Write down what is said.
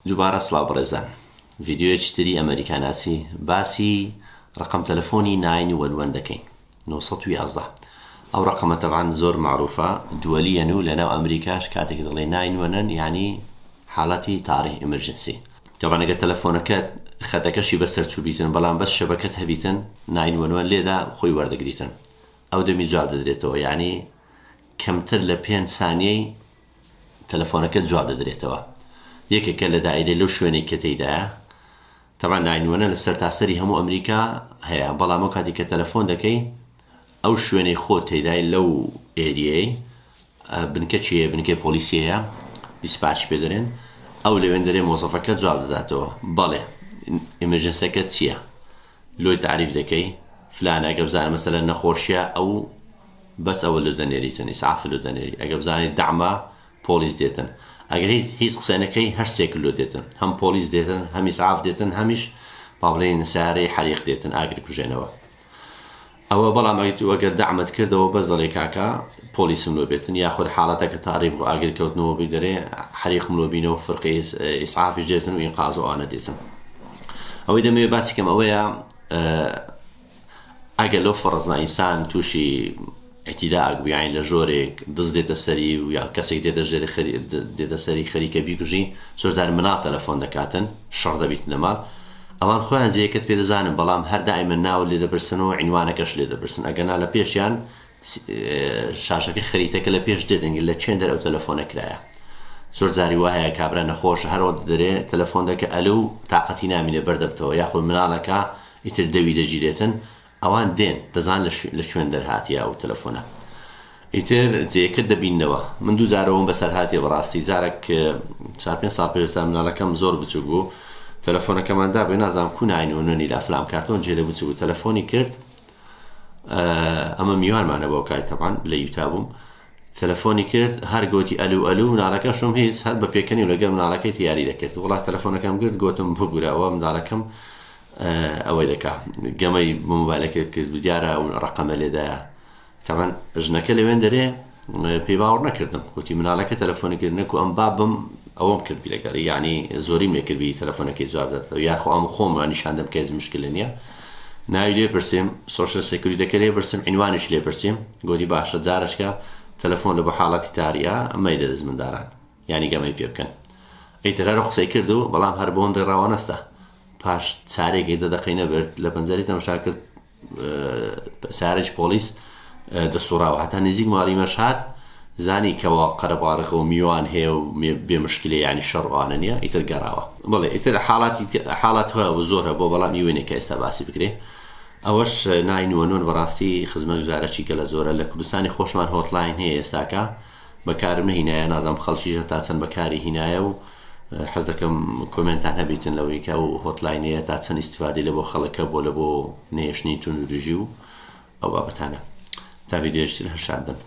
دووبارە سڵاو بەڕێزان، ڤیدیۆیەکی تری ئەمریکاناسی باسی ڕقم تەلەفۆنی 911 دەکەین. 911 ئەو ڕقمە تەبعاً زۆر معروفە، دووەلیەن و لەناو ئەمریکاش کاتێک دەڵێ 911 یعنی حاڵەتی تاڕی ئیمەرجنسی. تەبعاً ئەگەر تەلەفۆنەکەت خەتەکەشی بەسەر چوو بیتن بەڵام بەس شەبەکەت هەبیتن 911 لێدا خۆی وەردەگریتن، ئەو دەمی جواب دەدرێتەوە، یعنی کەمتر لە 5 سانیەی تەلەفۆنەکەت جواب دەدرێتەوە. یەکێکە لە دائیرە لەو شوێنەی کە تێیدایە. تەبعاً 911 لە سەرتاسەری هەموو ئەمریکا هەیە، بەڵام ئەو کاتی کە تەلەفۆن دەکەی ئەو شوێنەی خۆت تێدای لەو ئێریەی بنکە چیە؟ بنکەی پۆلیسی هەیە، دیسپاچ پێ دەرێن، ئەو لەوێن دەرێ مۆزەفەکە جواب دەداتەوە، بەڵێ ئیمەرجنسیەکە چییە؟ لۆی تعریف دەکەی فلان، ئەگە بزانە مەسەلەن نەخۆشیە ئەو بەس ئەوە لە دەنێریتن، ئیسعاف لە دەنێری، ئەگە بزانێت دەعمە پۆلیس دێتن، ئەگەر هیچ قسەنەکەی هەر سێ کیلۆ دێتن، هەم پۆلیس دێتن، هەم ئیسعاف دێتن، هەمیش با بڵێن سیارەی حەریق دێتن، ئاگر کوژێنەوە. ئەوە بەڵام ئەگەر دەعمت کردەوە بەس دەڵێ کاکە پۆلیسم لۆ بێتن، یاخود حاڵەتەکە تاڕی بۆ ئاگر کەوتنەوە بی دەرێ حەریقم لۆ بینەوە، فڕقەی ئیسعافیش دێتن و ئینقاذ و ئانە دێتن. ئەوەی دەمەوێت باسی کەم ئەوەیە ئەگەر لەو فەرزنا ئینسان تووشی اعتیدا ئەگویان لە ژۆرێک دەست دێتە سەری و یا کەسێک دێتە سەری خەریکە بیکوژی، زۆر جار مناڵ تەلەفۆن دەکاتن، شەڕ دەبیت لە ماڵ، ئەوان خۆیان جێیەکەت پێ دەزانن، بەڵام هەر دائیمەن ناوت لێ دەبرسنەوە، عنوانەکەش لێ دەبرسن، ئەگەنا لە پێشیان شاشەکەی خەریتەکە لە پێش دێتن لە چێن دەر ئەو تەلەفۆنە کرایە. زۆر جاری وایە کابرا نەخۆش هەرەوە دەرێ تەلەفۆن دەکە ئەلو تااقەتی نامینێ بەردەبتەوە، یاخود مناڵەکە ئیتر دەوی دەگیرێتن، ئەوان دێن دەزان لە شوێن دەرهاتیە ئەو تەلەفۆنە. ئیتر جێیەکەت دەبینەوە. من دوو جارەوەم بەسەر هاتیە بەڕاستی، جارێک 4-5 ساڵ پێشدا مناڵەکەم زۆر بچووک بوو، تەلەفۆنەکەمان دابێ نازانم کو 911 لە فلان کارتۆن جێ لە بچوو تەلەفۆنی کرد، ئەمە میوانمانە بۆ کای تەبعاً لە یوتا بووم، تەلەفۆنی کرد هەر گوتی ئەلو ئەلو، مناڵەکەشم هیچ هەر بە پێکەنی و لەگەڵ مناڵەکەی تیاری دەکرد، وڵات تەلەفۆنەکەم کرد گوتم ببوورەوە منداڵەکەم ئەوەی دەکا گەمەی مۆبایلەکە کرد دیارە و ڕقەمە لێدایە. تەبعاً ژنەکە لەوێن دەرێ پێی باوەڕ نەکردم، گوتی مناڵەکە تەلەفۆنی کرد نەکو ئەم بابم ئەوەم کرد لەگەڵ، یعنی زۆریم لێ کردبی تەلەفۆنەکەی جواب دەدات، یاخۆ ئەم خۆم نیشاندەم کە هیچ مشکلە نییە، ناوی لێ پرسیم، سۆشیەل سێکوریتیەکە لێ پرسیم، عنوانیش لێ پرسیم، گوتی باشە جارشکە تەلەفۆن لە بۆ حاڵەتی تاریە ئەمەی دەدەست منداران، یعنی گەمەی پێ بکەن. ئیتر هەر قسەی کرد و بەڵام هەر بۆ ئەوەندەی ڕاوەنەستە، پاش چارێکی دەقەی نەبرد لە پەنجەرەی تەماشا کرد سیارەی پۆلیس دەسوڕاوە، هەتا نزیک ماڵی مەشهاد زانی کەوا قەرەباڕخە و میوان هەیە و بێ مشکلێ، یعنی شەڕوانە نییە، ئیتر گەڕاوە. بڵێ ئیتر حاڵات هەیە و زۆر بۆ بەڵام میوێنێکە ئێستا باسی بکرێ. ئەوەش 911 بەڕاستی خزمەتگوزارەکی گەلە زۆرە لە کوردستانی خۆشمان هۆتلاین هەیە ئێستاکە، بەکارم نەهینایە، نازانم خەڵکیش تا چەند بەکاری هینایە و حەز دەکەم کۆمنتان هەبیتن لەوەی کە ئەو هۆتلاینەیە تا چەند ئیستیفادەی لە بۆ خەڵکە بۆ لە بۆ نێشتنی تونردژی و ئەو بابەتانە. تا ڤیدیۆیەکی تر هەر شاد بن.